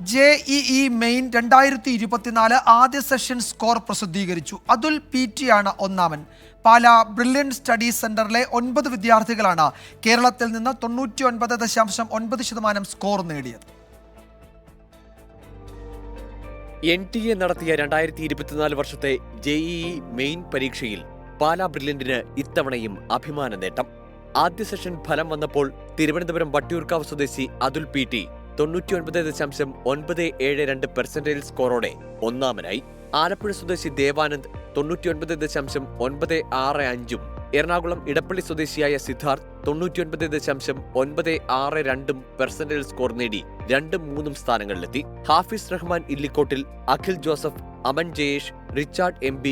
JEE main 2024 ആദ്യ session score പ്രസിദ്ധീകരിച്ചു. Atul PT ആണ് ഒന്നാമൻ. പാലാ ബ്രില്യൻറ്റ് സ്റ്റഡീസ് സെന്ററിലെ 9 വിദ്യാർത്ഥികളാണ് കേരളത്തിൽ നിന്ന് 99.9% സ്കോർ നേടിയത്. NTA നടത്തിയ 2024 വർഷത്തെ JEE മെയിൻ പരീക്ഷയിൽ പാലാ ബ്രില്യന്റിന് ഇത്തവണയും അഭിമാന നേട്ടം. ആദ്യ സെഷൻ ഫലം വന്നപ്പോൾ തിരുവനന്തപുരം വട്ടിയൂർക്കാവ് സ്വദേശി അതുൽ PT 99.972% സ്കോറോടെ ഒന്നാമനായി. ആലപ്പുഴ സ്വദേശി ദേവാനന്ദ് 99.965%, എറണാകുളം ഇടപ്പള്ളി സ്വദേശിയായ സിദ്ധാർത്ഥ് 99.962% സ്കോർ നേടി 2-3 സ്ഥാനങ്ങളിലെത്തി. ഹാഫിസ് റഹ്മാൻ ഇല്ലിക്കോട്ടിൽ, Akhil Joseph, Aman Jayesh, Richard MB,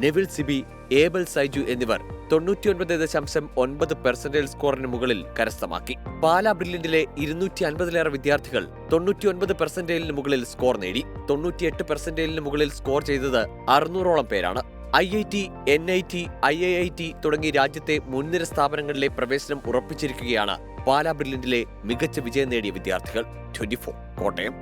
Neville Sibi, Abel Saiju എന്നിവർ 99.9% സ്കോറിന് മുകളിൽ കരസ്ഥമാക്കി. പാലാ ബ്രില്യന്റിലെ 250-ലേറെ വിദ്യാർത്ഥികൾ 99% മുകളിൽ സ്കോർ നേടി. 98% മുകളിൽ സ്കോർ ചെയ്തത് 600ഓളം പേരാണ്. IIT, NIT, IIIT തുടങ്ങി രാജ്യത്തെ മുൻനിര സ്ഥാപനങ്ങളിലെ പ്രവേശനം ഉറപ്പിച്ചിരിക്കുകയാണ് പാലാ ബ്രില്യന്റിലെ മികച്ച വിജയം നേടിയ വിദ്യാർത്ഥികൾ. 24 കോട്ടയം.